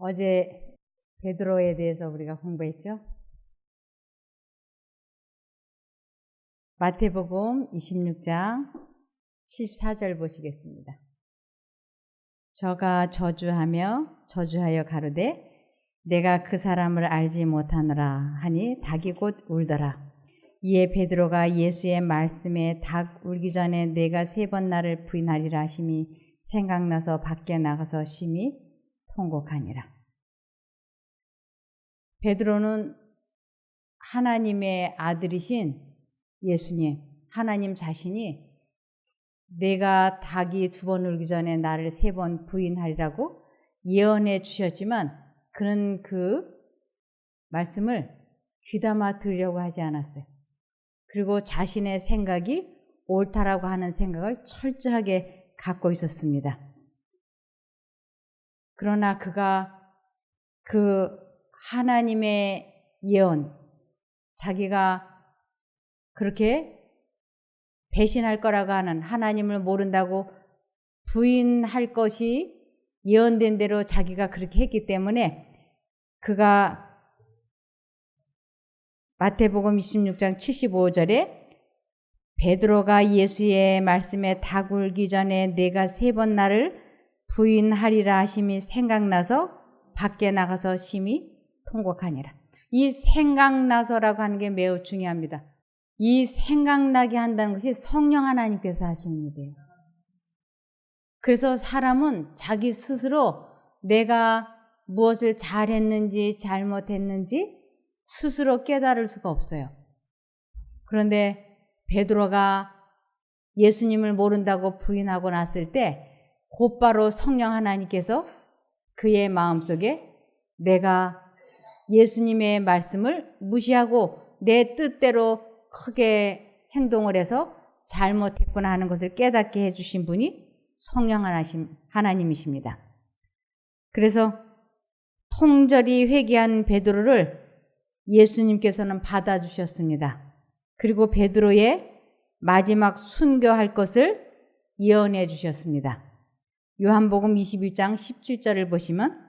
어제 베드로에 대해서 우리가 공부했죠. 마태복음 26장 14절 보시겠습니다. 저가 저주하여 가로되 내가 그 사람을 알지 못하노라 하니 닭이 곧 울더라. 이에 베드로가 예수의 말씀에 닭 울기 전에 내가 3번 나를 부인하리라 하심이 생각나서 밖에 나가서 심히 통곡하니라. 베드로는 하나님의 아들이신 예수님, 하나님 자신이 내가 닭이 2번 울기 전에 나를 3번 부인하리라고 예언해 주셨지만 그는 그 말씀을 귀담아 들으려고 하지 않았어요. 그리고 자신의 생각이 옳다라고 하는 생각을 철저하게 갖고 있었습니다. 그러나 그가 그 하나님의 예언, 자기가 그렇게 배신할 거라고 하는, 하나님을 모른다고 부인할 것이 예언된 대로 자기가 그렇게 했기 때문에 그가 마태복음 26장 75절에 베드로가 예수의 말씀에 닭 울기 전에 내가 3번 나를 부인하리라 하심이 생각나서 밖에 나가서 심히 통곡하니라. 이 생각나서라고 하는 게 매우 중요합니다. 이 생각나게 한다는 것이 성령 하나님께서 하시는 일이에요. 그래서 사람은 자기 스스로 내가 무엇을 잘했는지 잘못했는지 스스로 깨달을 수가 없어요. 그런데 베드로가 예수님을 모른다고 부인하고 났을 때 곧바로 성령 하나님께서 그의 마음속에 내가 예수님의 말씀을 무시하고 내 뜻대로 크게 행동을 해서 잘못했구나 하는 것을 깨닫게 해주신 분이 성령 하나님이십니다. 그래서 통절히 회개한 베드로를 예수님께서는 받아주셨습니다. 그리고 베드로의 마지막 순교할 것을 예언해 주셨습니다. 요한복음 21장 17절을 보시면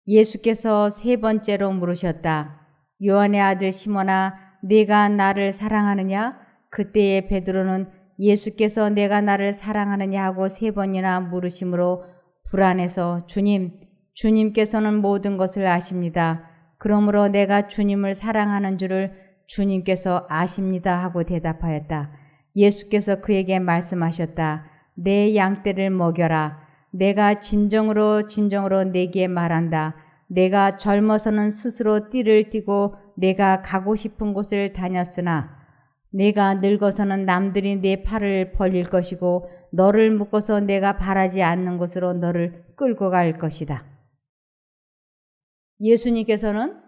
예수께서 3번째로 물으셨다. 요한의 아들 시몬아, 네가 나를 사랑하느냐? 그때에 베드로는 예수께서 내가 나를 사랑하느냐 하고 3번이나 물으심으로 불안해서 주님께서는 모든 것을 아십니다. 그러므로 내가 주님을 사랑하는 줄을 주님께서 아십니다 하고 대답하였다. 예수께서 그에게 말씀하셨다. 내 양떼를 먹여라. 내가 진정으로 네게 말한다. 내가 젊어서는 스스로 띠를 띠고 내가 가고 싶은 곳을 다녔으나 내가 늙어서는 남들이 내 팔을 벌릴 것이고 너를 묶어서 내가 바라지 않는 곳으로 너를 끌고 갈 것이다. 예수님께서는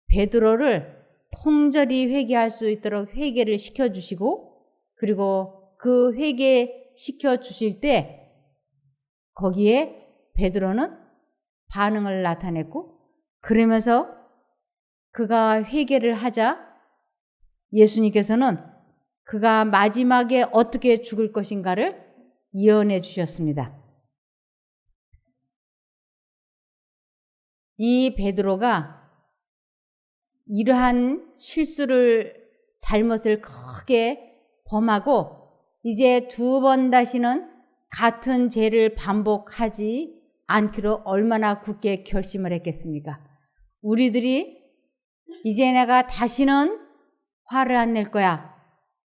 베드로를 통절히 회개할 수 있도록 회개를 시켜주시고 그리고 그 회개시켜 주실 때 거기에 베드로는 반응을 나타냈고 그러면서 그가 회개를 하자 예수님께서는 그가 마지막에 어떻게 죽을 것인가를 예언해 주셨습니다. 이 베드로가 이러한 잘못을 크게 범하고 이제 2번 다시는 같은 죄를 반복하지 않기로 얼마나 굳게 결심을 했겠습니까? 우리들이 이제 내가 다시는 화를 안 낼 거야.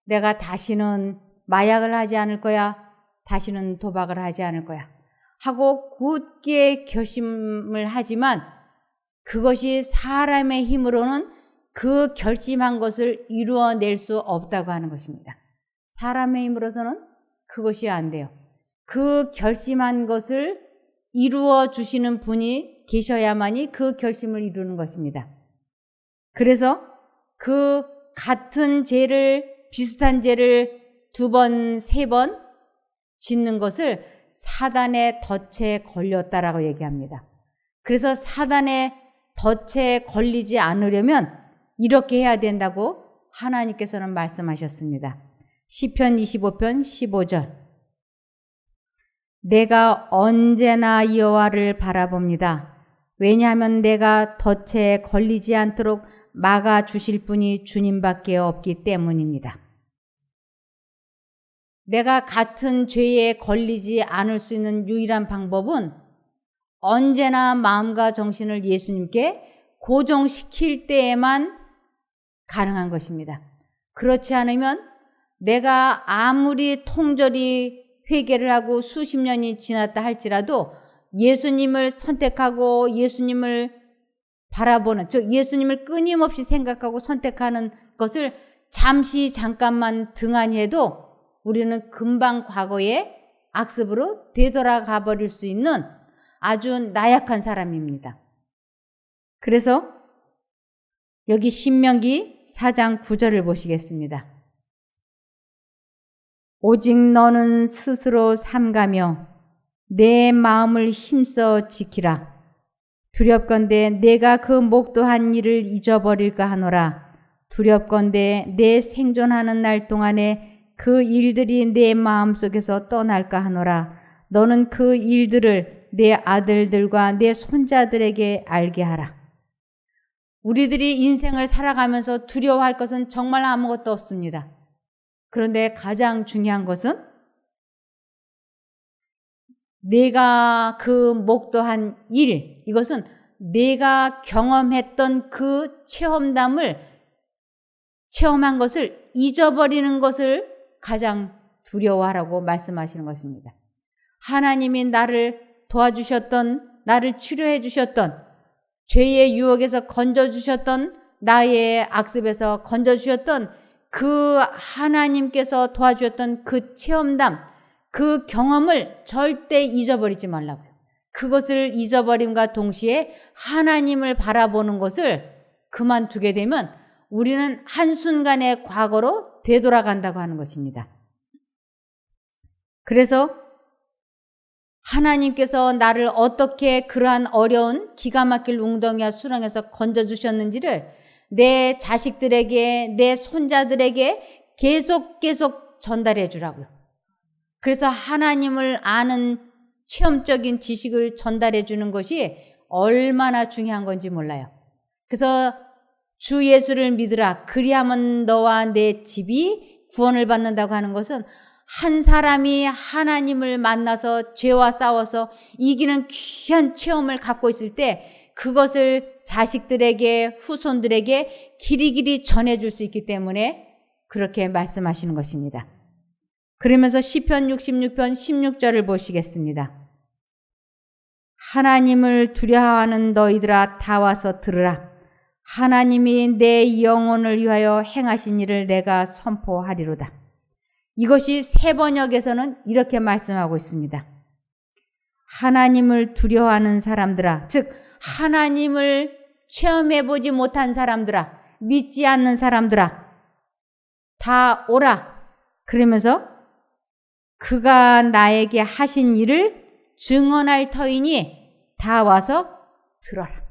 내가 다시는 마약을 하지 않을 거야. 다시는 도박을 하지 않을 거야. 하고 굳게 결심을 하지만 그것이 사람의 힘으로는 그 결심한 것을 이루어낼 수 없다고 하는 것입니다. 사람의 힘으로서는 그것이 안 돼요. 그 결심한 것을 이루어 주시는 분이 계셔야만이 그 결심을 이루는 것입니다. 그래서 그 같은 비슷한 죄를 2번, 3번 짓는 것을 사단의 덫에 걸렸다라고 얘기합니다. 그래서 사단의 덫에 걸리지 않으려면 이렇게 해야 된다고 하나님께서는 말씀하셨습니다. 시편 25편 15절 내가 언제나 여호와를 바라봅니다. 왜냐하면 내가 덫에 걸리지 않도록 막아주실 분이 주님밖에 없기 때문입니다. 내가 같은 죄에 걸리지 않을 수 있는 유일한 방법은 언제나 마음과 정신을 예수님께 고정시킬 때에만 가능한 것입니다. 그렇지 않으면 내가 아무리 통절히 회개를 하고 수십 년이 지났다 할지라도 예수님을 선택하고 예수님을 바라보는, 즉 예수님을 끊임없이 생각하고 선택하는 것을 잠깐만 등한히 해도 우리는 금방 과거의 악습으로 되돌아가 버릴 수 있는 아주 나약한 사람입니다. 그래서 여기 신명기 4장 9절을 보시겠습니다. 오직 너는 스스로 삼가며 내 마음을 힘써 지키라. 두렵건대 내가 그 목도한 일을 잊어버릴까 하노라. 두렵건대 내 생존하는 날 동안에 그 일들이 내 마음속에서 떠날까 하노라. 너는 그 일들을 내 아들들과 내 손자들에게 알게 하라. 우리들이 인생을 살아가면서 두려워할 것은 정말 아무것도 없습니다. 그런데 가장 중요한 것은 내가 그 목도한 일, 이것은 내가 경험했던 그 체험한 것을 잊어버리는 것을 가장 두려워하라고 말씀하시는 것입니다. 하나님이 나를 도와주셨던, 나를 치료해 주셨던, 죄의 유혹에서 건져주셨던, 나의 악습에서 건져주셨던 그 하나님께서 도와주셨던 그 체험담, 그 경험을 절대 잊어버리지 말라고요. 그것을 잊어버림과 동시에 하나님을 바라보는 것을 그만두게 되면 우리는 한순간의 과거로 되돌아간다고 하는 것입니다. 그래서 하나님께서 나를 어떻게 그러한 어려운 기가 막힐 웅덩이와 수렁에서 건져주셨는지를 내 자식들에게, 내 손자들에게 계속 전달해 주라고요. 그래서 하나님을 아는 체험적인 지식을 전달해 주는 것이 얼마나 중요한 건지 몰라요. 그래서 주 예수를 믿으라. 그리하면 너와 내 집이 구원을 받는다고 하는 것은 한 사람이 하나님을 만나서 죄와 싸워서 이기는 귀한 체험을 갖고 있을 때 그것을 자식들에게, 후손들에게 길이길이 전해줄 수 있기 때문에 그렇게 말씀하시는 것입니다. 그러면서 시편 66편 16절을 보시겠습니다. 하나님을 두려워하는 너희들아 다 와서 들으라. 하나님이 내 영혼을 위하여 행하신 일을 내가 선포하리로다. 이것이 새번역에서는 이렇게 말씀하고 있습니다. 하나님을 두려워하는 사람들아, 즉 하나님을 체험해보지 못한 사람들아, 믿지 않는 사람들아, 다 오라. 그러면서 그가 나에게 하신 일을 증언할 터이니 다 와서 들어라.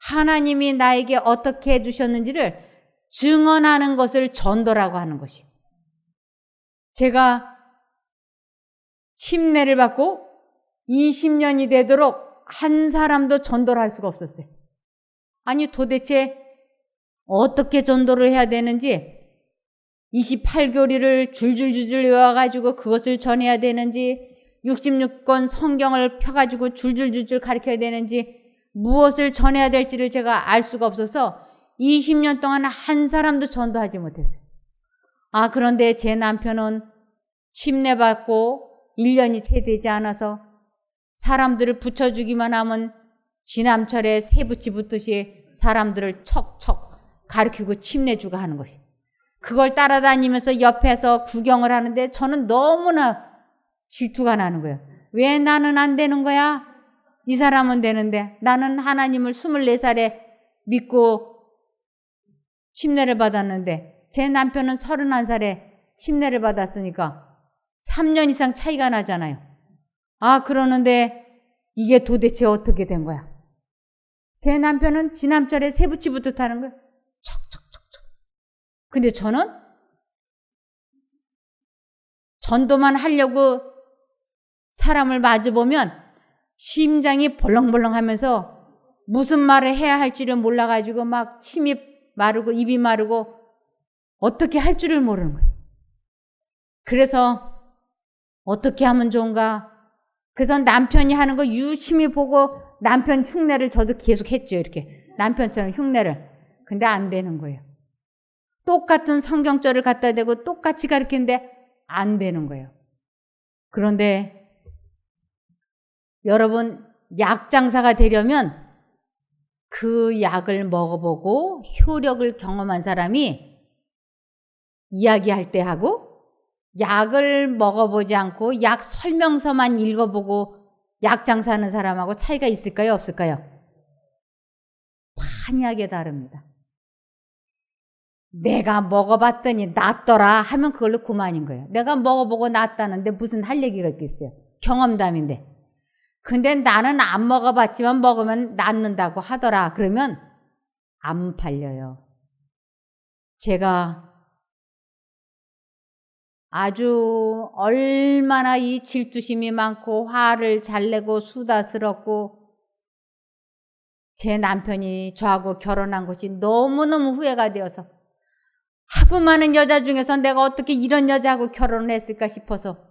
하나님이 나에게 어떻게 해주셨는지를 증언하는 것을 전도라고 하는 것이에요. 제가 침례를 받고 20년이 되도록 한 사람도 전도를 할 수가 없었어요. 아니 도대체 어떻게 전도를 해야 되는지 28교리를 줄줄줄줄 외워가지고 그것을 전해야 되는지 66권 성경을 펴가지고 줄줄줄줄 가르쳐야 되는지 무엇을 전해야 될지를 제가 알 수가 없어서 20년 동안 한 사람도 전도하지 못했어요. 그런데 제 남편은 침례받고 1년이 채 되지 않아서 사람들을 붙여주기만 하면 지남철에 새붙이 붙듯이 사람들을 척척 가르치고 침례주고 하는 것이. 그걸 따라다니면서 옆에서 구경을 하는데 저는 너무나 질투가 나는 거예요. 왜 나는 안 되는 거야? 이 사람은 되는데 나는 하나님을 24살에 믿고 침례를 받았는데 제 남편은 31살에 침례를 받았으니까 3년 이상 차이가 나잖아요. 그러는데 이게 도대체 어떻게 된 거야? 제 남편은 지남철에 새붙이 붙듯 하는 거예요. 척척척척. 근데 저는 전도만 하려고 사람을 마주보면 심장이 벌렁벌렁 하면서 무슨 말을 해야 할지를 몰라가지고 막 침이 마르고 입이 마르고 어떻게 할 줄을 모르는 거예요. 그래서 어떻게 하면 좋은가? 그래서 남편이 하는 거 유심히 보고 남편 흉내를 저도 계속 했죠. 이렇게 남편처럼 흉내를. 근데 안 되는 거예요. 똑같은 성경절을 갖다 대고 똑같이 가르치는데 안 되는 거예요. 그런데 여러분, 약 장사가 되려면 그 약을 먹어보고 효력을 경험한 사람이 이야기할 때 하고, 약을 먹어보지 않고 약 설명서만 읽어보고 약 장사하는 사람하고 차이가 있을까요? 없을까요? 판이하게 다릅니다. 내가 먹어봤더니 낫더라 하면 그걸로 그만인 거예요. 내가 먹어보고 낫다는데 무슨 할 얘기가 있겠어요. 경험담인데. 근데 나는 안 먹어봤지만 먹으면 낫는다고 하더라. 그러면 안 팔려요. 제가 아주 얼마나 이 질투심이 많고 화를 잘 내고 수다스럽고 제 남편이 저하고 결혼한 것이 너무너무 후회가 되어서 하고 많은 여자 중에서 내가 어떻게 이런 여자하고 결혼을 했을까 싶어서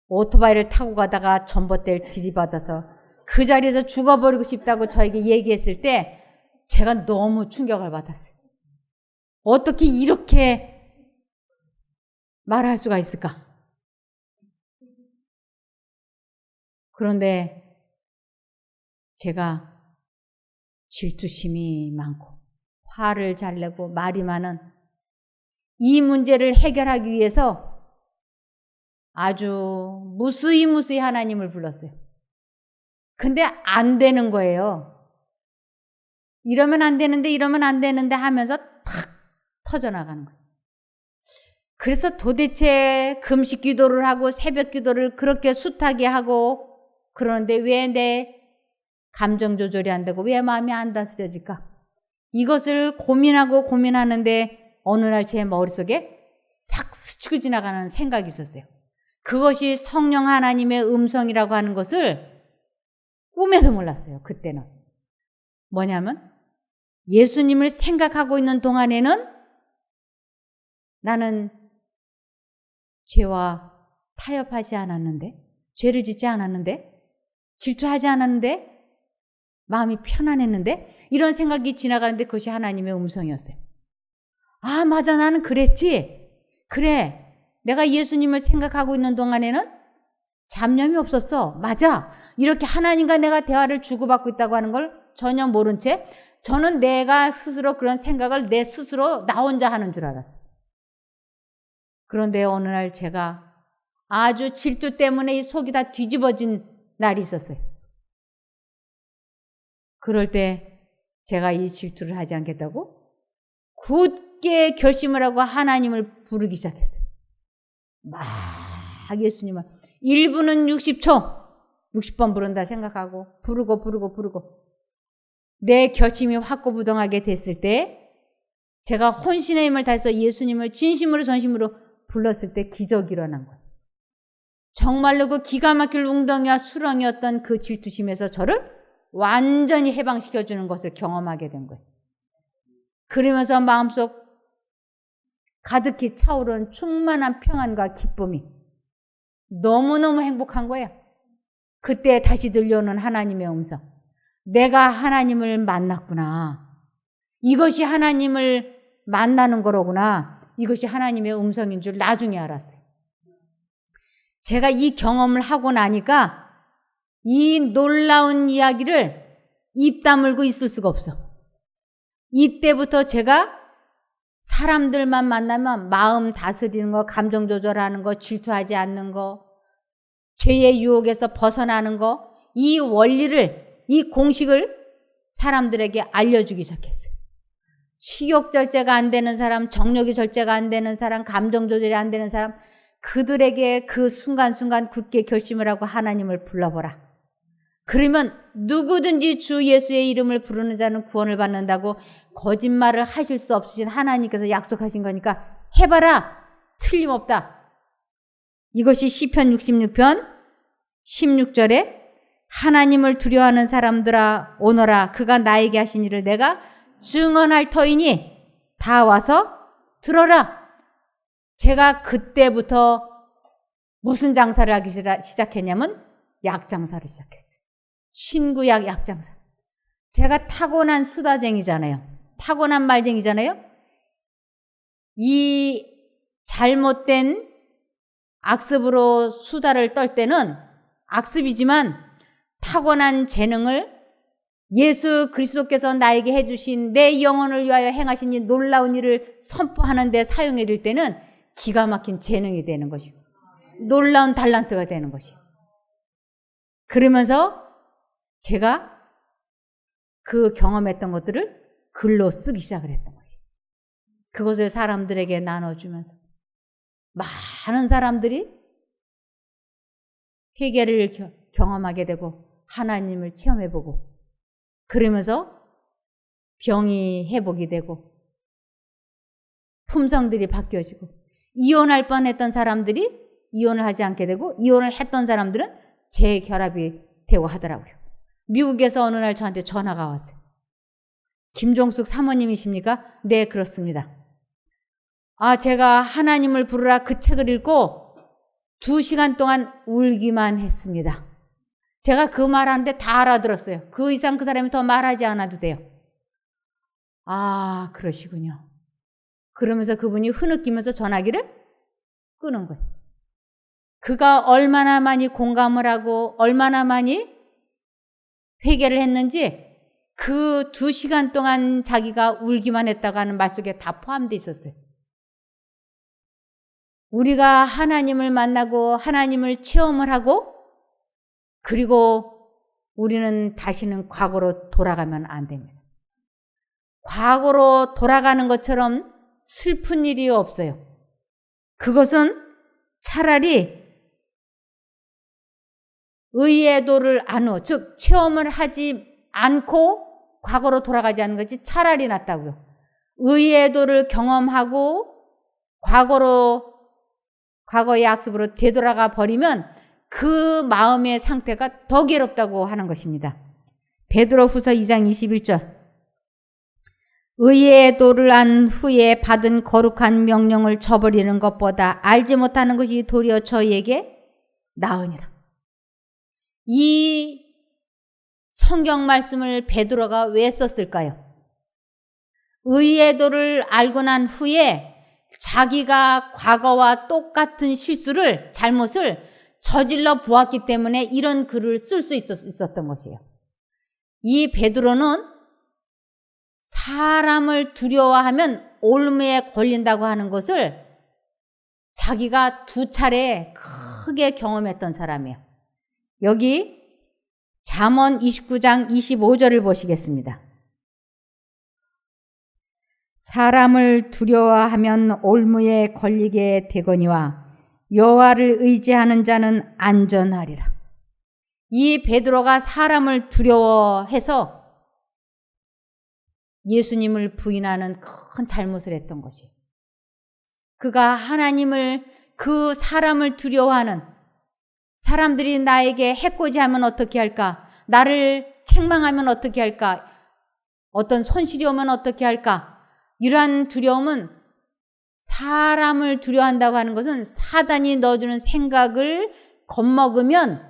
오토바이를 타고 가다가 전봇대를 들이받아서 그 자리에서 죽어버리고 싶다고 저에게 얘기했을 때 제가 너무 충격을 받았어요. 어떻게 이렇게 말할 수가 있을까? 그런데 제가 질투심이 많고 화를 잘 내고 말이 많은 이 문제를 해결하기 위해서 아주 무수히 하나님을 불렀어요. 근데 안 되는 거예요. 이러면 안 되는데 이러면 안 되는데 하면서 탁 터져나가는 거예요. 그래서 도대체 금식 기도를 하고 새벽 기도를 그렇게 숱하게 하고 그러는데 왜 내 감정 조절이 안 되고 왜 마음이 안 다스려질까? 이것을 고민하는데 어느 날 제 머릿속에 싹 스치고 지나가는 생각이 있었어요. 그것이 성령 하나님의 음성이라고 하는 것을 꿈에도 몰랐어요. 그때는. 뭐냐면 예수님을 생각하고 있는 동안에는 나는 죄와 타협하지 않았는데, 죄를 짓지 않았는데, 질투하지 않았는데, 마음이 편안했는데, 이런 생각이 지나가는데 그것이 하나님의 음성이었어요. 아, 맞아. 나는 그랬지. 그래. 내가 예수님을 생각하고 있는 동안에는 잡념이 없었어. 맞아. 이렇게 하나님과 내가 대화를 주고받고 있다고 하는 걸 전혀 모른 채 저는 내가 스스로 그런 생각을 내 스스로 나 혼자 하는 줄 알았어요. 그런데 어느 날 제가 아주 질투 때문에 이 속이 다 뒤집어진 날이 있었어요. 그럴 때 제가 이 질투를 하지 않겠다고 굳게 결심을 하고 하나님을 부르기 시작했어요. 막 예수님을 1분은 60초 60번 부른다 생각하고 부르고 내 결심이 확고부동하게 됐을 때 제가 혼신의 힘을 다해서 예수님을 진심으로 전심으로 불렀을 때 기적이 일어난 거예요. 정말로 그 기가 막힐 웅덩이와 수렁이었던 그 질투심에서 저를 완전히 해방시켜주는 것을 경험하게 된 거예요. 그러면서 마음속 가득히 차오른 충만한 평안과 기쁨이 너무너무 행복한 거예요. 그때 다시 들려오는 하나님의 음성. 내가 하나님을 만났구나. 이것이 하나님을 만나는 거로구나. 이것이 하나님의 음성인 줄 나중에 알았어요. 제가 이 경험을 하고 나니까 이 놀라운 이야기를 입 다물고 있을 수가 없어. 이때부터 제가 사람들만 만나면 마음 다스리는 거, 감정 조절하는 거, 질투하지 않는 거, 죄의 유혹에서 벗어나는 거, 이 원리를, 이 공식을 사람들에게 알려주기 시작했어요. 식욕 절제가 안 되는 사람, 정욕이 절제가 안 되는 사람, 감정 조절이 안 되는 사람, 그들에게 그 순간순간 굳게 결심을 하고 하나님을 불러보라. 그러면 누구든지 주 예수의 이름을 부르는 자는 구원을 받는다고 거짓말을 하실 수 없으신 하나님께서 약속하신 거니까 해봐라. 틀림없다. 이것이 시편 66편 16절에 하나님을 두려워하는 사람들아 오너라 그가 나에게 하신 일을 내가 증언할 터이니 다 와서 들어라. 제가 그때부터 무슨 장사를 하기 시작했냐면 약 장사를 시작했어요. 신구약 약 장사. 제가 타고난 수다쟁이잖아요. 타고난 말쟁이잖아요. 이 잘못된 악습으로 수다를 떨 때는 악습이지만 타고난 재능을 예수 그리스도께서 나에게 해주신 내 영혼을 위하여 행하신 이 놀라운 일을 선포하는 데 사용해 줄 때는 기가 막힌 재능이 되는 것이고 놀라운 달란트가 되는 것이에요. 그러면서 제가 그 경험했던 것들을 글로 쓰기 시작을 했던 것이에요. 그것을 사람들에게 나눠주면서 많은 사람들이 회개를 경험하게 되고 하나님을 체험해보고 그러면서 병이 회복이 되고 품성들이 바뀌어지고 이혼할 뻔했던 사람들이 이혼을 하지 않게 되고 이혼을 했던 사람들은 재결합이 되고 하더라고요. 미국에서 어느 날 저한테 전화가 왔어요. 김종숙 사모님이십니까? 네, 그렇습니다. 제가 하나님을 부르라 그 책을 읽고 2시간 동안 울기만 했습니다. 제가 그 말하는데 다 알아들었어요. 그 이상 그 사람이 더 말하지 않아도 돼요. 그러시군요. 그러면서 그분이 흐느끼면서 전화기를 끄는 거예요. 그가 얼마나 많이 공감을 하고 얼마나 많이 회개를 했는지 그 2시간 동안 자기가 울기만 했다고 하는 말 속에 다 포함되어 있었어요. 우리가 하나님을 만나고 하나님을 체험을 하고 그리고 우리는 다시는 과거로 돌아가면 안 됩니다. 과거로 돌아가는 것처럼 슬픈 일이 없어요. 그것은 차라리 의의 도를 즉 체험을 하지 않고 과거로 돌아가지 않는 것이 차라리 낫다고요. 의의 도를 경험하고 과거의 악습으로 되돌아가 버리면 그 마음의 상태가 더 괴롭다고 하는 것입니다. 베드로후서 2장 21절 의의 도를 안 후에 받은 거룩한 명령을 저버리는 것보다 알지 못하는 것이 도리어 저희에게 나으니라. 이 성경 말씀을 베드로가 왜 썼을까요? 의의 도를 알고 난 후에 자기가 과거와 똑같은 잘못을 저질러 보았기 때문에 이런 글을 쓸 수 있었던 것이에요. 이 베드로는 사람을 두려워하면 올무에 걸린다고 하는 것을 자기가 2차례 크게 경험했던 사람이에요. 여기 잠언 29장 25절을 보시겠습니다. 사람을 두려워하면 올무에 걸리게 되거니와 여호와를 의지하는 자는 안전하리라. 이 베드로가 사람을 두려워해서 예수님을 부인하는 큰 잘못을 했던 것이. 그가 하나님을 그 사람을 두려워하는 사람들이 나에게 해코지하면 어떻게 할까? 나를 책망하면 어떻게 할까? 어떤 손실이 오면 어떻게 할까? 이러한 두려움은 사람을 두려워한다고 하는 것은 사단이 넣어주는 생각을 겁먹으면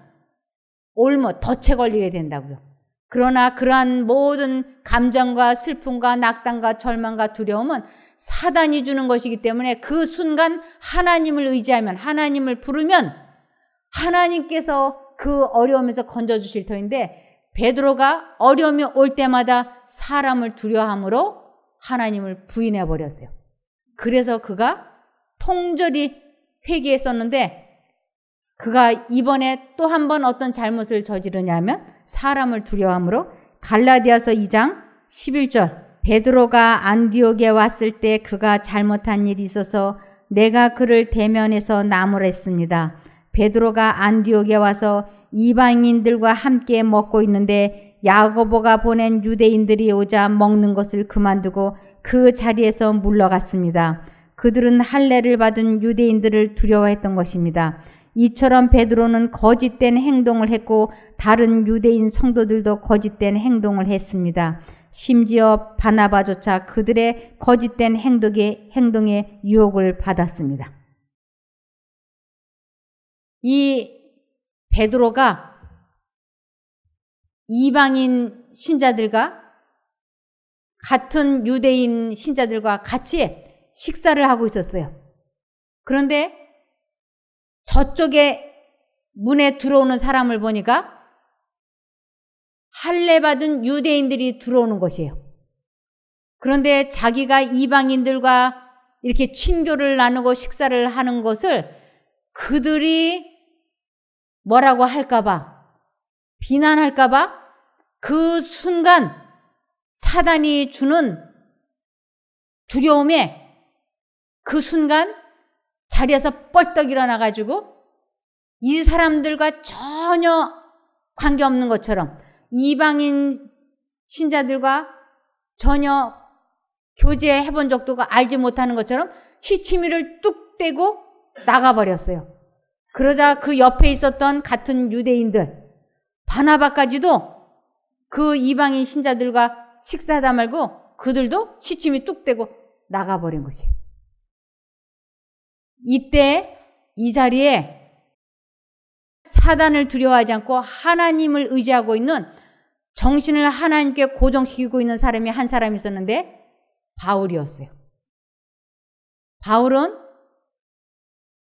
덫에 걸리게 된다고요. 그러나 그러한 모든 감정과 슬픔과 낙담과 절망과 두려움은 사단이 주는 것이기 때문에 그 순간 하나님을 의지하면 하나님을 부르면 하나님께서 그 어려움에서 건져주실 터인데 베드로가 어려움이 올 때마다 사람을 두려워함으로 하나님을 부인해 버렸어요. 그래서 그가 통절히 회개했었는데 그가 이번에 또 한 번 어떤 잘못을 저지르냐면 사람을 두려워함으로 갈라디아서 2장 11절 베드로가 안디옥에 왔을 때 그가 잘못한 일이 있어서 내가 그를 대면해서 나무랬습니다. 베드로가 안디옥에 와서 이방인들과 함께 먹고 있는데 야고보가 보낸 유대인들이 오자 먹는 것을 그만두고 그 자리에서 물러갔습니다. 그들은 할례를 받은 유대인들을 두려워했던 것입니다. 이처럼 베드로는 거짓된 행동을 했고 다른 유대인 성도들도 거짓된 행동을 했습니다. 심지어 바나바조차 그들의 거짓된 행동에 유혹을 받았습니다. 이 베드로가 이방인 신자들과 같은 유대인 신자들과 같이 식사를 하고 있었어요. 그런데 저쪽에 문에 들어오는 사람을 보니까 할례 받은 유대인들이 들어오는 것이에요. 그런데 자기가 이방인들과 이렇게 친교를 나누고 식사를 하는 것을 그들이 뭐라고 할까봐, 비난할까봐 그 순간 사단이 주는 두려움에 그 순간 자리에서 뻘떡 일어나가지고 이 사람들과 전혀 관계없는 것처럼 이방인 신자들과 전혀 교제해본 적도 알지 못하는 것처럼 휘치미를 뚝 떼고 나가버렸어요. 그러자 그 옆에 있었던 같은 유대인들, 바나바까지도 그 이방인 신자들과 식사하다 말고 그들도 시침이 뚝 떼고 나가버린 것이에요. 이때 이 자리에 사단을 두려워하지 않고 하나님을 의지하고 있는, 정신을 하나님께 고정시키고 있는 사람이 한 사람이 있었는데 바울이었어요. 바울은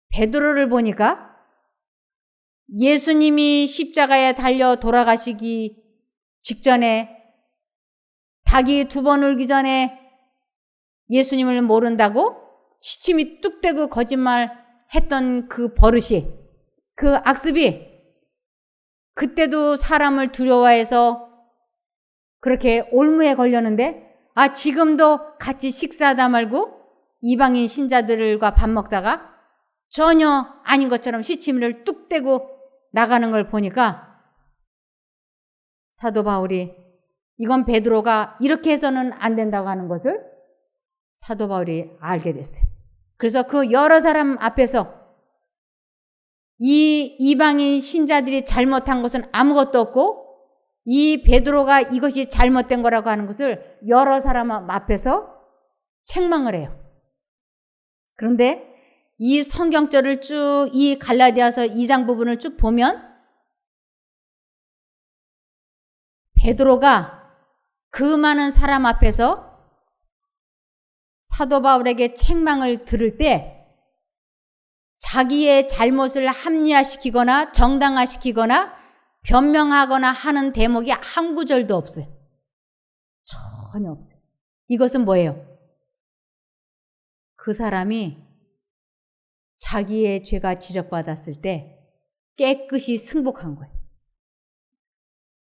베드로를 보니까 예수님이 십자가에 달려 돌아가시기 직전에, 닭이 2번 울기 전에 예수님을 모른다고 시침이 뚝 떼고 거짓말 했던 그 버릇이, 그 악습이 그때도 사람을 두려워해서 그렇게 올무에 걸렸는데, 지금도 같이 식사하다 말고 이방인 신자들과 밥 먹다가 전혀 아닌 것처럼 시치미를 뚝 떼고 나가는 걸 보니까 사도 바울이 이건 베드로가 이렇게 해서는 안 된다고 하는 것을 사도 바울이 알게 됐어요. 그래서 그 여러 사람 앞에서 이 이방인 신자들이 잘못한 것은 아무것도 없고 이 베드로가 이것이 잘못된 거라고 하는 것을 여러 사람 앞에서 책망을 해요. 그런데 이 성경절을 쭉, 이 갈라디아서 2장 부분을 쭉 보면 베드로가 그 많은 사람 앞에서 사도 바울에게 책망을 들을 때 자기의 잘못을 합리화시키거나 정당화시키거나 변명하거나 하는 대목이 한 구절도 없어요. 전혀 없어요. 이것은 뭐예요? 그 사람이 자기의 죄가 지적받았을 때 깨끗이 승복한 거예요.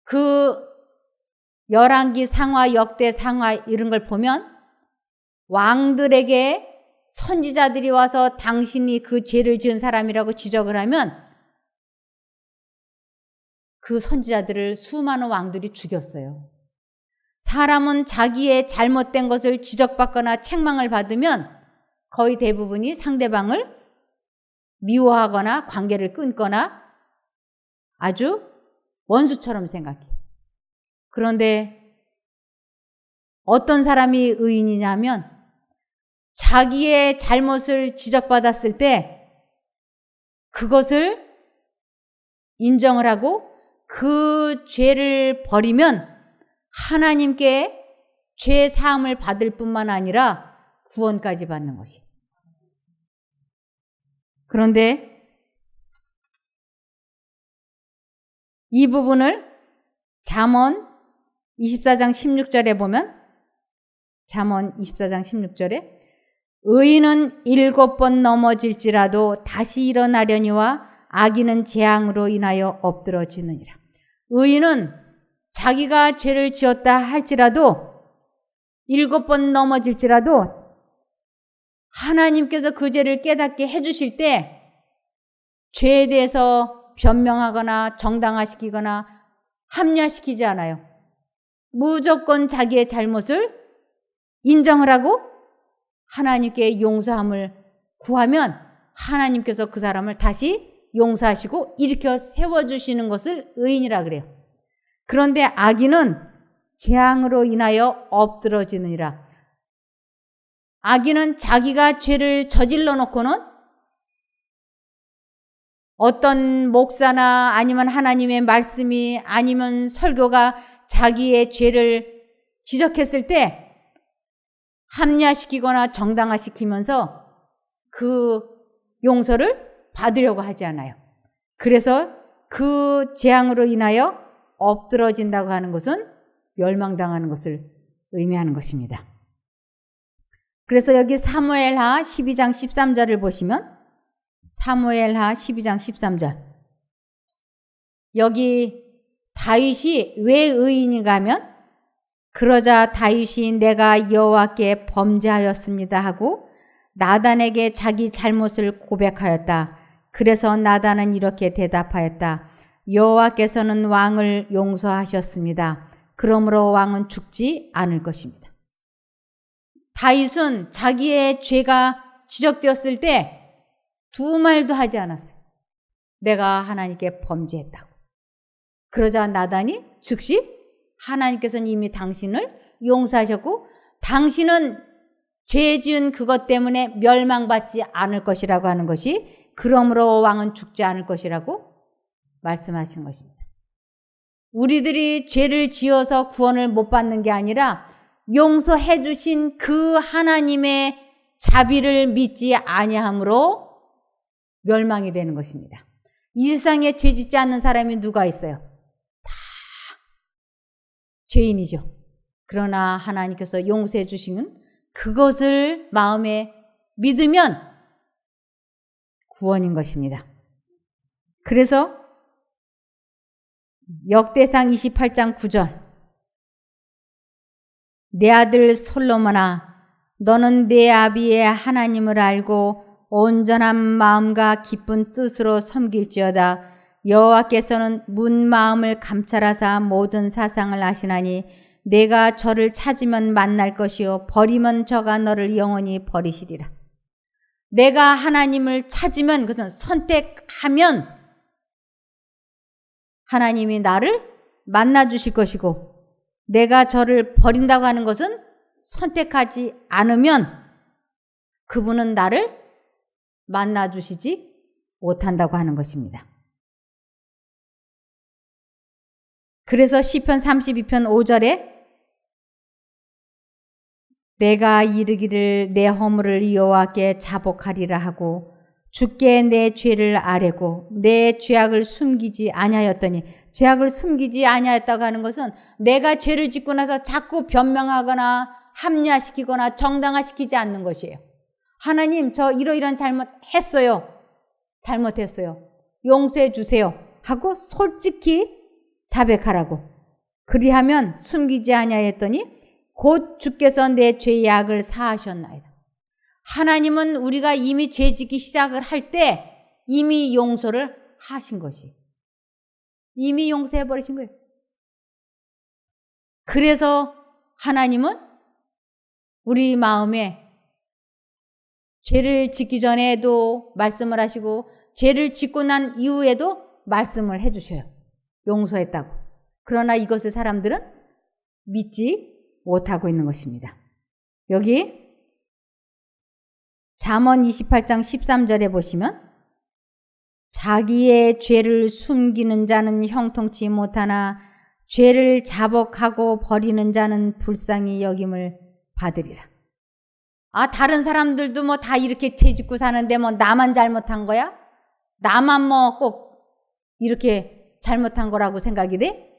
그 열왕기 상하, 역대 상하 이런 걸 보면 왕들에게 선지자들이 와서 당신이 그 죄를 지은 사람이라고 지적을 하면 그 선지자들을 수많은 왕들이 죽였어요. 사람은 자기의 잘못된 것을 지적받거나 책망을 받으면 거의 대부분이 상대방을 미워하거나 관계를 끊거나 아주 원수처럼 생각해요. 그런데 어떤 사람이 의인이냐면 자기의 잘못을 지적받았을 때 그것을 인정을 하고 그 죄를 버리면 하나님께 죄 사함을 받을 뿐만 아니라 구원까지 받는 것이에요. 그런데 이 부분을 잠언 24장 16절에 보면, 잠언 24장 16절에 의인은 7번 넘어질지라도 다시 일어나려니와 악인은 재앙으로 인하여 엎드러지느니라. 의인은 자기가 죄를 지었다 할지라도 7번 넘어질지라도 하나님께서 그 죄를 깨닫게 해주실 때 죄에 대해서 변명하거나 정당화시키거나 합리화시키지 않아요. 무조건 자기의 잘못을 인정을 하고 하나님께 용서함을 구하면 하나님께서 그 사람을 다시 용서하시고 일으켜 세워주시는 것을 의인이라 그래요. 그런데 악인은 재앙으로 인하여 엎드러지느니라. 악인은 자기가 죄를 저질러 놓고는 어떤 목사나 아니면 하나님의 말씀이 아니면 설교가 자기의 죄를 지적했을 때 합리화시키거나 정당화시키면서 그 용서를 받으려고 하지 않아요. 그래서 그 재앙으로 인하여 엎드러진다고 하는 것은 멸망당하는 것을 의미하는 것입니다. 그래서 여기 사무엘하 12장 13절을 보시면 사무엘하 12장 13절 여기 다윗이 왜 의인인가 하면 그러자 다윗이 내가 여호와께 범죄하였습니다 하고 나단에게 자기 잘못을 고백하였다. 그래서 나단은 이렇게 대답하였다. 여호와께서는 왕을 용서하셨습니다. 그러므로 왕은 죽지 않을 것입니다. 다윗은 자기의 죄가 지적되었을 때 두 말도 하지 않았어요. 내가 하나님께 범죄했다고. 그러자 나단이 즉시 하나님께서는 이미 당신을 용서하셨고 당신은 죄 지은 그것 때문에 멸망받지 않을 것이라고 하는 것이 그러므로 왕은 죽지 않을 것이라고 말씀하시는 것입니다. 우리들이 죄를 지어서 구원을 못 받는 게 아니라 용서해 주신 그 하나님의 자비를 믿지 아니함으로 멸망이 되는 것입니다. 이 세상에 죄 짓지 않는 사람이 누가 있어요? 다 죄인이죠. 그러나 하나님께서 용서해 주시는 그것을 마음에 믿으면 구원인 것입니다. 그래서 역대상 28장 9절 내 아들 솔로몬아 너는 내 아비의 하나님을 알고 온전한 마음과 기쁜 뜻으로 섬길지어다. 여호와께서는 문 마음을 감찰하사 모든 사상을 아시나니 내가 저를 찾으면 만날 것이요 버리면 저가 너를 영원히 버리시리라. 내가 하나님을 찾으면 그것은 선택하면 하나님이 나를 만나 주실 것이고 내가 저를 버린다고 하는 것은 선택하지 않으면 그분은 나를 만나 주시지 못한다고 하는 것입니다. 그래서 시편 32편 5절에 내가 이르기를 내 허물을 여호와께 자복하리라 하고 주께 내 죄를 아뢰고 내 죄악을 숨기지 아니하였더니 죄악을 숨기지 아니하였다고 하는 것은 내가 죄를 짓고 나서 자꾸 변명하거나 합리화시키거나 정당화시키지 않는 것이에요. 하나님 저 이러이러한 잘못했어요. 잘못했어요. 용서해 주세요. 하고 솔직히 자백하라고. 그리하면 숨기지 아니하였더니 곧 주께서 내 죄의 악을 사하셨나이다. 하나님은 우리가 이미 죄 짓기 시작을 할 때 이미 용서를 하신 것이. 이미 용서해 버리신 거예요. 그래서 하나님은 우리 마음에 죄를 짓기 전에도 말씀을 하시고 죄를 짓고 난 이후에도 말씀을 해 주셔요. 용서했다고. 그러나 이것을 사람들은 믿지 못하고 있는 것입니다. 여기 잠언 28장 13절에 보시면 자기의 죄를 숨기는 자는 형통치 못하나 죄를 자복하고 버리는 자는 불쌍히 여김을 받으리라. 아, 다른 사람들도 뭐 다 이렇게 죄 짓고 사는데 뭐 나만 잘못한 거야? 나만 뭐 꼭 이렇게 잘못한 거라고 생각이 돼?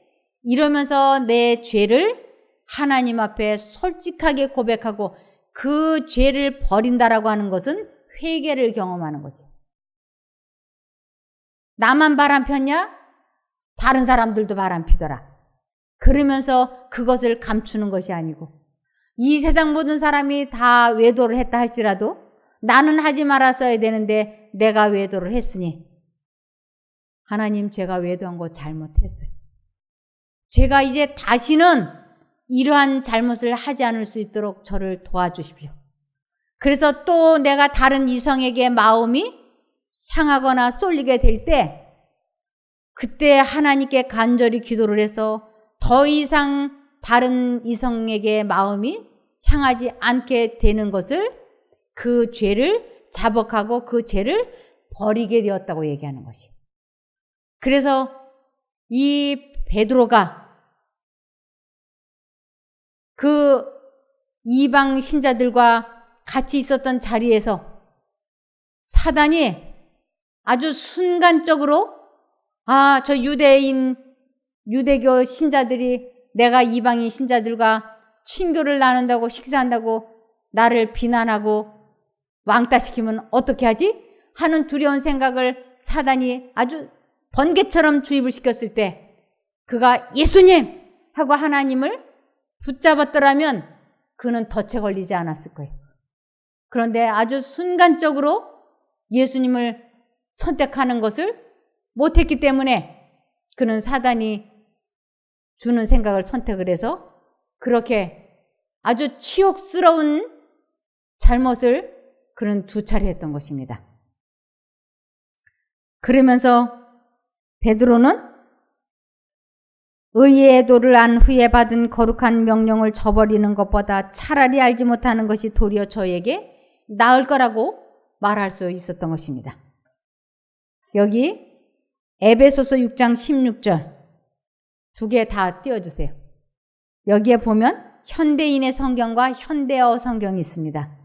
이러면서 내 죄를 하나님 앞에 솔직하게 고백하고 그 죄를 버린다라고 하는 것은 회개를 경험하는 거지. 나만 바람 폈냐? 다른 사람들도 바람 피더라. 그러면서 그것을 감추는 것이 아니고 이 세상 모든 사람이 다 외도를 했다 할지라도 나는 하지 말았어야 되는데 내가 외도를 했으니 하나님 제가 외도한 거 잘못했어요. 제가 이제 다시는 이러한 잘못을 하지 않을 수 있도록 저를 도와주십시오. 그래서 또 내가 다른 이성에게 마음이 상하거나 쏠리게 될 때 그때 하나님께 간절히 기도를 해서 더 이상 다른 이성에게 마음이 향하지 않게 되는 것을, 그 죄를 자복하고 그 죄를 버리게 되었다고 얘기하는 것이에요. 그래서 이 베드로가 그 이방 신자들과 같이 있었던 자리에서 사단이 아주 순간적으로 저 유대교 신자들이 내가 이방인 신자들과 친교를 나눈다고 식사한다고 나를 비난하고 왕따시키면 어떻게 하지? 하는 두려운 생각을 사단이 아주 번개처럼 주입을 시켰을 때 그가 예수님! 하고 하나님을 붙잡았더라면 그는 덫에 걸리지 않았을 거예요. 그런데 아주 순간적으로 예수님을 선택하는 것을 못했기 때문에 그는 사단이 주는 생각을 선택을 해서 그렇게 아주 치욕스러운 잘못을 그는 2차례 했던 것입니다. 그러면서 베드로는 의의 도를 안 후에 받은 거룩한 명령을 저버리는 것보다 차라리 알지 못하는 것이 도리어 저에게 나을 거라고 말할 수 있었던 것입니다. 여기 에베소서 6장 16절 2개 다 띄워주세요. 여기에 보면 현대인의 성경과 현대어 성경이 있습니다.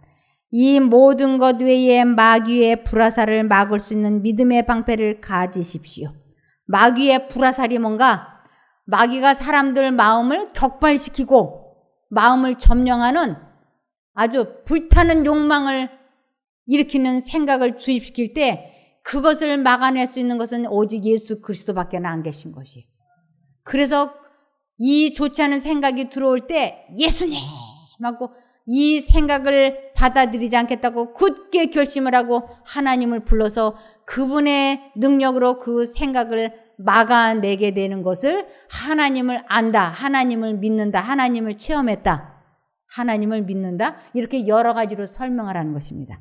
이 모든 것 외에 마귀의 불화살을 막을 수 있는 믿음의 방패를 가지십시오. 마귀의 불화살이 뭔가? 마귀가 사람들 마음을 격발시키고 마음을 점령하는 아주 불타는 욕망을 일으키는 생각을 주입시킬 때 그것을 막아낼 수 있는 것은 오직 예수 그리스도밖에 안 계신 것이에요. 그래서 이 좋지 않은 생각이 들어올 때 예수님! 하고 이 생각을 받아들이지 않겠다고 굳게 결심을 하고 하나님을 불러서 그분의 능력으로 그 생각을 막아내게 되는 것을 하나님을 안다, 하나님을 믿는다, 하나님을 체험했다, 하나님을 믿는다, 이렇게 여러 가지로 설명을 하는 것입니다.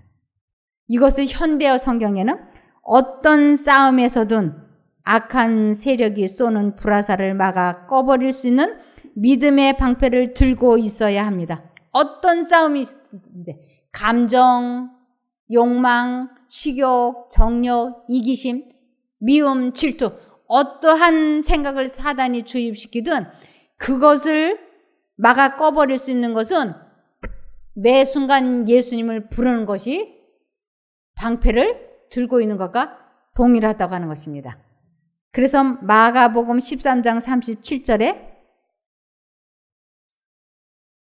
이것을 현대어 성경에는 어떤 싸움에서든 악한 세력이 쏘는 불화살을 막아 꺼버릴 수 있는 믿음의 방패를 들고 있어야 합니다. 어떤 싸움이 감정, 욕망, 식욕, 정욕, 이기심, 미움, 질투, 어떠한 생각을 사단이 주입시키든 그것을 막아 꺼버릴 수 있는 것은 매 순간 예수님을 부르는 것이 방패를 들고 있는 것과 동일하다고 하는 것입니다. 그래서 마가복음 13장 37절에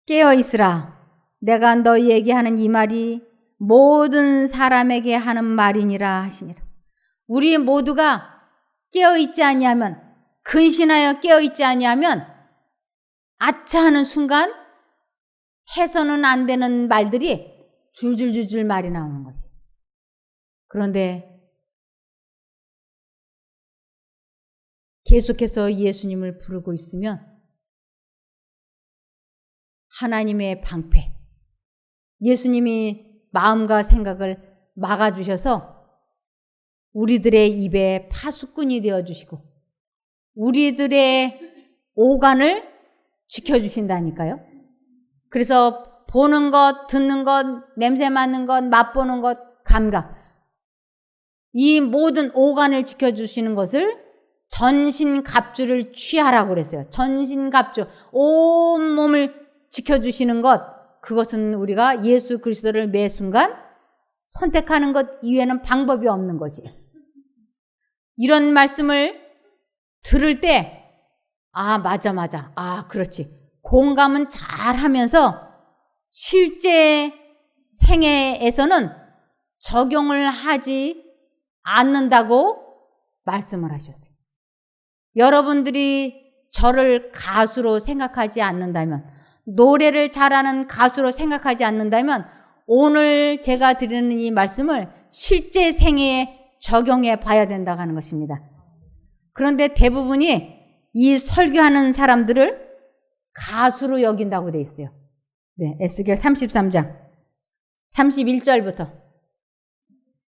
깨어있으라. 내가 너희에게 하는 이 말이 모든 사람에게 하는 말이니라 하시니라. 우리 모두가 깨어있지 아니하면, 근신하여 깨어있지 아니하면 아차 하는 순간 해서는 안 되는 말들이 줄줄줄줄 말이 나오는 거지. 그런데 계속해서 예수님을 부르고 있으면 하나님의 방패, 예수님이 마음과 생각을 막아주셔서 우리들의 입에 파수꾼이 되어주시고 우리들의 오간을 지켜주신다니까요. 그래서 보는 것, 듣는 것, 냄새 맡는 것, 맛보는 것, 감각, 이 모든 오간을 지켜주시는 것을 전신갑주를 취하라고 그랬어요. 전신갑주, 온몸을 지켜주시는 것, 그것은 우리가 예수 그리스도를 매 순간 선택하는 것 이외에는 방법이 없는 것이에요. 이런 말씀을 들을 때 맞아. 그렇지. 공감은 잘 하면서 실제 생애에서는 적용을 하지 않는다고 말씀을 하셨어요. 여러분들이 저를 가수로 생각하지 않는다면, 노래를 잘하는 가수로 생각하지 않는다면 오늘 제가 드리는 이 말씀을 실제 생애에 적용해 봐야 된다고 하는 것입니다. 그런데 대부분이 이 설교하는 사람들을 가수로 여긴다고 돼 있어요. 네, 에스겔 33장 31절부터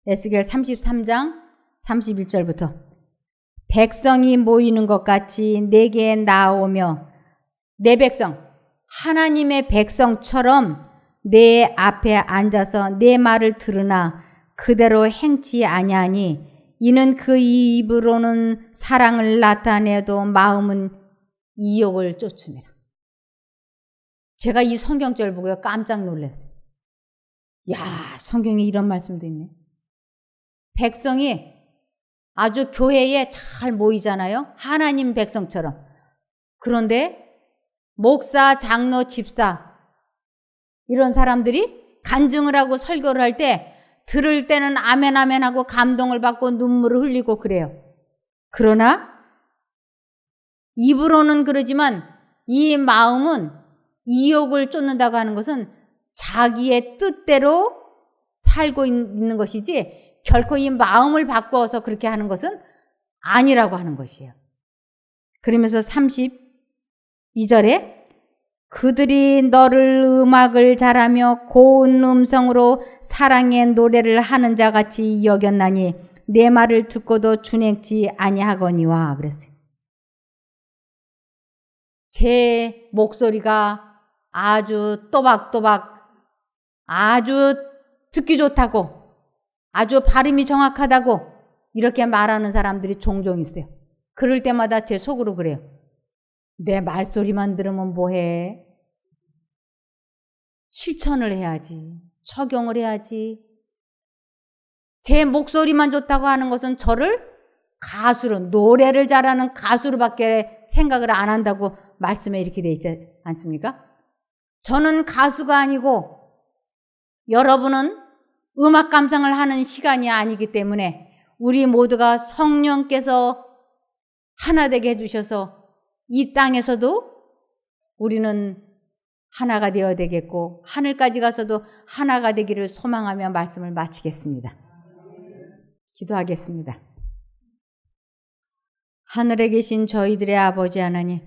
에스겔 33장 31절부터 백성이 모이는 것 같이 내게 나오며 내 백성, 하나님의 백성처럼 내 앞에 앉아서 내 말을 들으나 그대로 행치 아니하니 이는 그 입으로는 사랑을 나타내도 마음은 이욕을 쫓음이라. 제가 이 성경절 보고요 깜짝 놀랐어요. 야, 성경에 이런 말씀도 있네. 백성이 아주 교회에 잘 모이잖아요. 하나님 백성처럼. 그런데 목사, 장로, 집사 이런 사람들이 간증을 하고 설교를 할 때 들을 때는 아멘 아멘 하고 감동을 받고 눈물을 흘리고 그래요. 그러나 입으로는 그러지만 이 마음은 이욕을 쫓는다고 하는 것은 자기의 뜻대로 살고 있는 것이지 결코 이 마음을 바꿔서 그렇게 하는 것은 아니라고 하는 것이에요. 그러면서 32절에 그들이 너를 음악을 잘하며 고운 음성으로 사랑의 노래를 하는 자같이 여겼나니 내 말을 듣고도 준행치 아니하거니와 그랬어요. 제 목소리가 아주 또박또박 아주 듣기 좋다고 아주 발음이 정확하다고 이렇게 말하는 사람들이 종종 있어요. 그럴 때마다 제 속으로 그래요. 내 말소리만 들으면 뭐해? 실천을 해야지. 적용을 해야지. 제 목소리만 좋다고 하는 것은 저를 가수로, 노래를 잘하는 가수로밖에 생각을 안 한다고 말씀에 이렇게 돼 있지 않습니까? 저는 가수가 아니고 여러분은 음악 감상을 하는 시간이 아니기 때문에 우리 모두가 성령께서 하나 되게 해주셔서 이 땅에서도 우리는 하나가 되어야 되겠고 하늘까지 가서도 하나가 되기를 소망하며 말씀을 마치겠습니다. 기도하겠습니다. 하늘에 계신 저희들의 아버지 하나님,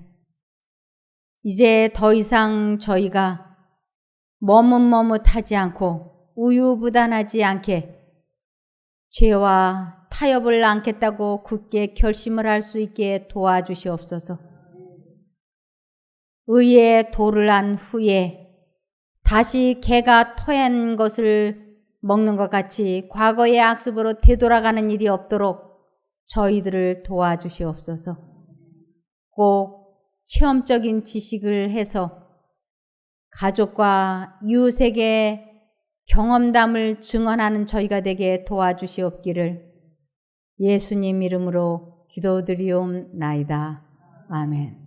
이제 더 이상 저희가 머뭇머뭇하지 않고 우유부단하지 않게 죄와 타협을 않겠다고 굳게 결심을 할 수 있게 도와주시옵소서. 의의 도를 안 후에 다시 개가 토한 것을 먹는 것 같이 과거의 악습으로 되돌아가는 일이 없도록 저희들을 도와주시옵소서. 꼭 체험적인 지식을 해서 가족과 이웃에게 경험담을 증언하는 저희가 되게 도와주시옵기를 예수님 이름으로 기도드리옵나이다. 아멘.